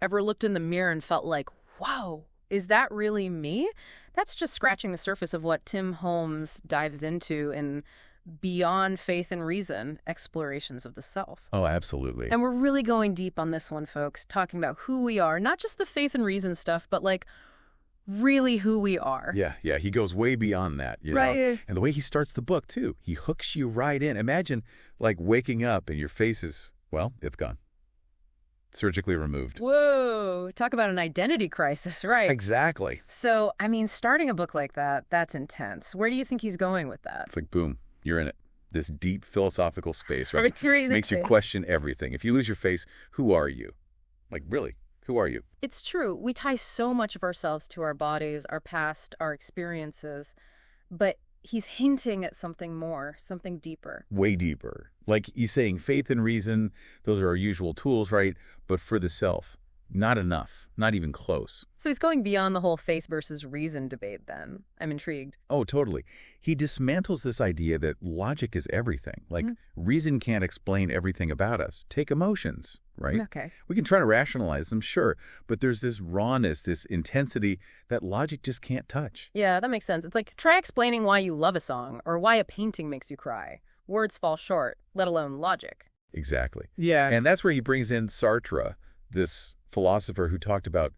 Ever looked in the mirror and felt like, whoa, is that really me? That's just scratching the surface of what Tim Holmes dives into in Beyond Faith and Reason, Explorations of the Self. Oh, absolutely. And we're really going deep on this one, folks, talking about who we are, not just the faith and reason stuff, but like really who we are. Yeah. He goes way beyond that, you know? Right. And the way he starts the book, too, he hooks you right in. Imagine, like, waking up and your face is, well, it's gone. Surgically removed. Whoa, talk about an identity crisis, right? Exactly. So, I mean, starting a book like that, that's intense. Where do you think he's going with that? It's like, boom, you're in it. This deep philosophical space, right? Crazy. Makes you question everything. If you lose your face, who are you? Like, really, who are you? It's true. We tie so much of ourselves to our bodies, our past, our experiences, but he's hinting at something more, something deeper. Way deeper. Like he's saying faith and reason, those are our usual tools, right? But for the self, not enough, not even close. So he's going beyond the whole faith versus reason debate then. I'm intrigued. Oh, totally. He dismantles this idea that logic is everything. Like reason can't explain everything about us. Take emotions, right? Okay. We can try to rationalize them, sure, but there's this rawness, this intensity that logic just can't touch. Yeah, that makes sense. It's like, try explaining why you love a song or why a painting makes you cry. Words fall short, let alone logic. Exactly. Yeah. And that's where he brings in Sartre, this philosopher who talked about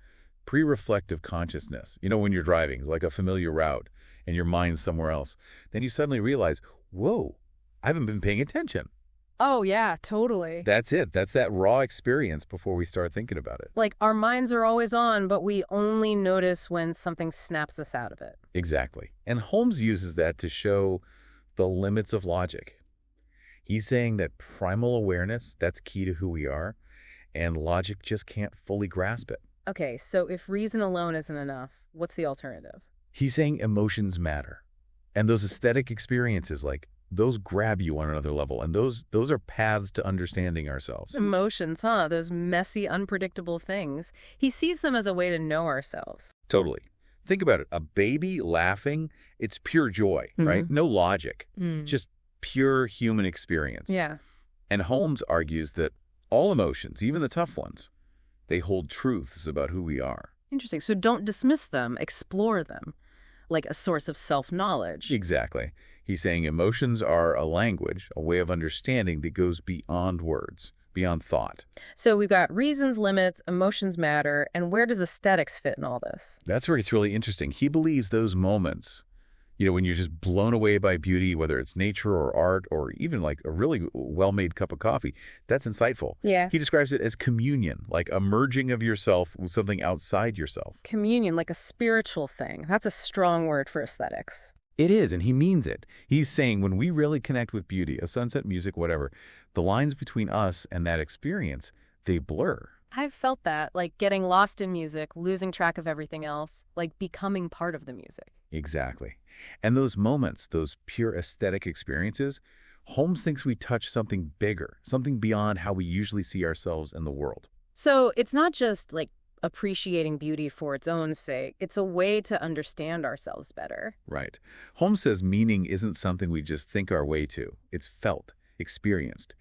pre-reflective consciousness. You know, when you're driving, like a familiar route, and your mind's somewhere else, then you suddenly realize, whoa, I haven't been paying attention. Oh, yeah, totally. That's it. That's that raw experience before we start thinking about it. Like, our minds are always on, but we only notice when something snaps us out of it. Exactly. And Holmes uses that to show the limits of logic. He's saying that primal awareness, that's key to who we are, and logic just can't fully grasp it. Okay, so if reason alone isn't enough, what's the alternative? He's saying emotions matter. And those aesthetic experiences, like, those grab you on another level, and those are paths to understanding ourselves. Emotions, huh? Those messy, unpredictable things. He sees them as a way to know ourselves. Totally. Think about it. A baby laughing, it's pure joy, right? No logic, just pure human experience. Yeah. And Holmes argues that all emotions, even the tough ones, they hold truths about who we are. Interesting. So don't dismiss them, explore them, like a source of self-knowledge. Exactly. He's saying emotions are a language, a way of understanding that goes beyond words, beyond thought. So we've got reasons, limits, emotions matter, and where does aesthetics fit in all this? That's where it's really interesting. He believes those moments, you know, when you're just blown away by beauty, whether it's nature or art or even like a really well-made cup of coffee, that's insightful. Yeah. He describes it as communion, like a merging of yourself with something outside yourself. Communion, like a spiritual thing. That's a strong word for aesthetics. It is, and he means it. He's saying when we really connect with beauty, a sunset, music, whatever, the lines between us and that experience, they blur. I've felt that, like getting lost in music, losing track of everything else, like becoming part of the music. Exactly. And those moments, those pure aesthetic experiences, Holmes thinks we touch something bigger, something beyond how we usually see ourselves in the world. So it's not just like appreciating beauty for its own sake. It's a way to understand ourselves better. Right. Holmes says meaning isn't something we just think our way to. It's felt, experienced.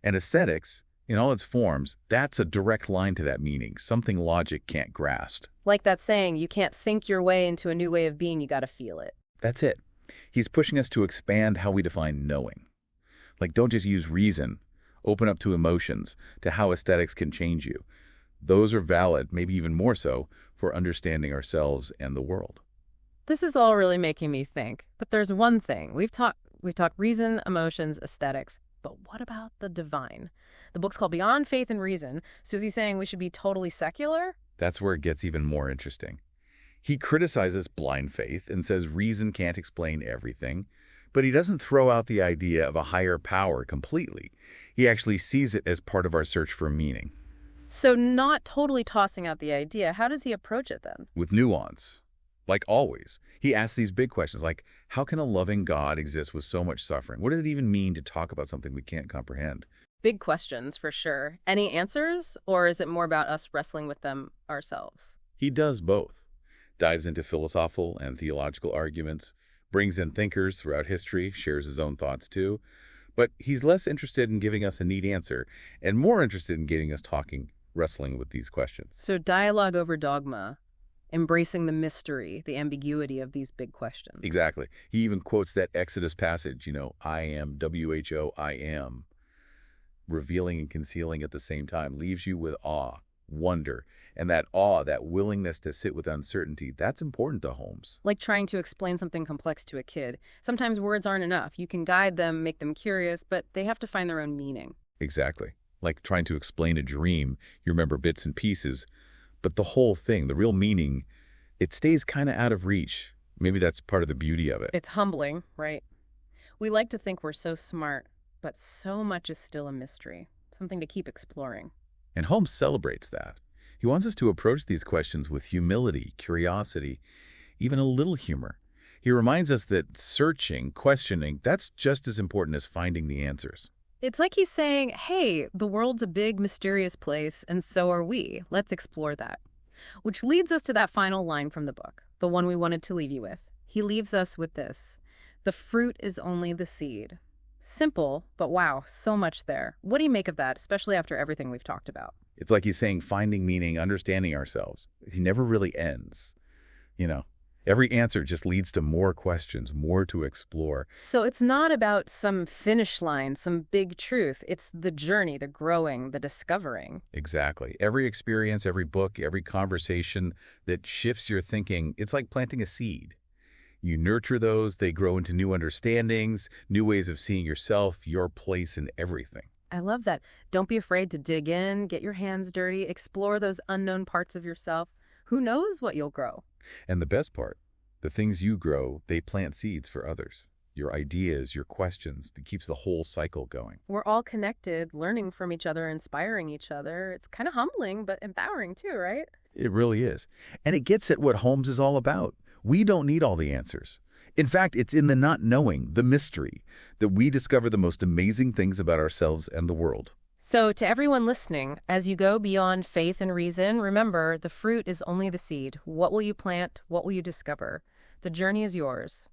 And aesthetics, in all its forms, that's a direct line to that meaning, something logic can't grasp. Like that saying, you can't think your way into a new way of being, you got to feel it. That's it. He's pushing us to expand how we define knowing. Like, don't just use reason. Open up to emotions, to how aesthetics can change you. Those are valid, maybe even more so, for understanding ourselves and the world. This is all really making me think. But there's one thing. We've talked reason, emotions, aesthetics. But what about the divine? The book's called Beyond Faith and Reason. So is he saying we should be totally secular? That's where it gets even more interesting. He criticizes blind faith and says reason can't explain everything, but he doesn't throw out the idea of a higher power completely. He actually sees it as part of our search for meaning. So not totally tossing out the idea, how does he approach it then? With nuance. Like always, he asks these big questions like, how can a loving God exist with so much suffering? What does it even mean to talk about something we can't comprehend? Big questions, for sure. Any answers, or is it more about us wrestling with them ourselves? He does both. Dives into philosophical and theological arguments, brings in thinkers throughout history, shares his own thoughts too. But he's less interested in giving us a neat answer and more interested in getting us talking wrestling with these questions. So dialogue over dogma, embracing the mystery, the ambiguity of these big questions. Exactly. He even quotes that Exodus passage, I am, WHO, I am, revealing and concealing at the same time, leaves you with awe, wonder, and that awe, that willingness to sit with uncertainty, that's important to Holmes. Like trying to explain something complex to a kid. Sometimes words aren't enough. You can guide them, make them curious, but they have to find their own meaning. Exactly. Like trying to explain a dream, you remember bits and pieces, but the whole thing, the real meaning, it stays kind of out of reach. Maybe that's part of the beauty of it. It's humbling, right? We like to think we're so smart, but so much is still a mystery, something to keep exploring. And Holmes celebrates that. He wants us to approach these questions with humility, curiosity, even a little humor. He reminds us that searching, questioning, that's just as important as finding the answers. It's like he's saying, hey, the world's a big, mysterious place, and so are we. Let's explore that. Which leads us to that final line from the book, the one we wanted to leave you with. He leaves us with this: the fruit is only the seed. Simple, but wow, so much there. What do you make of that, especially after everything we've talked about? It's like he's saying finding meaning, understanding ourselves. He never really ends. Every answer just leads to more questions, more to explore. So it's not about some finish line, some big truth. It's the journey, the growing, the discovering. Exactly. Every experience, every book, every conversation that shifts your thinking, it's like planting a seed. You nurture those, they grow into new understandings, new ways of seeing yourself, your place in everything. I love that. Don't be afraid to dig in, get your hands dirty, explore those unknown parts of yourself. Who knows what you'll grow? And the best part, the things you grow, they plant seeds for others. Your ideas, your questions, that keeps the whole cycle going. We're all connected, learning from each other, inspiring each other. It's kind of humbling, but empowering too, right? It really is. And it gets at what Holmes is all about. We don't need all the answers. In fact, it's in the not knowing, the mystery, that we discover the most amazing things about ourselves and the world. So to everyone listening, as you go beyond faith and reason, remember, the fruit is only the seed. What will you plant? What will you discover? The journey is yours.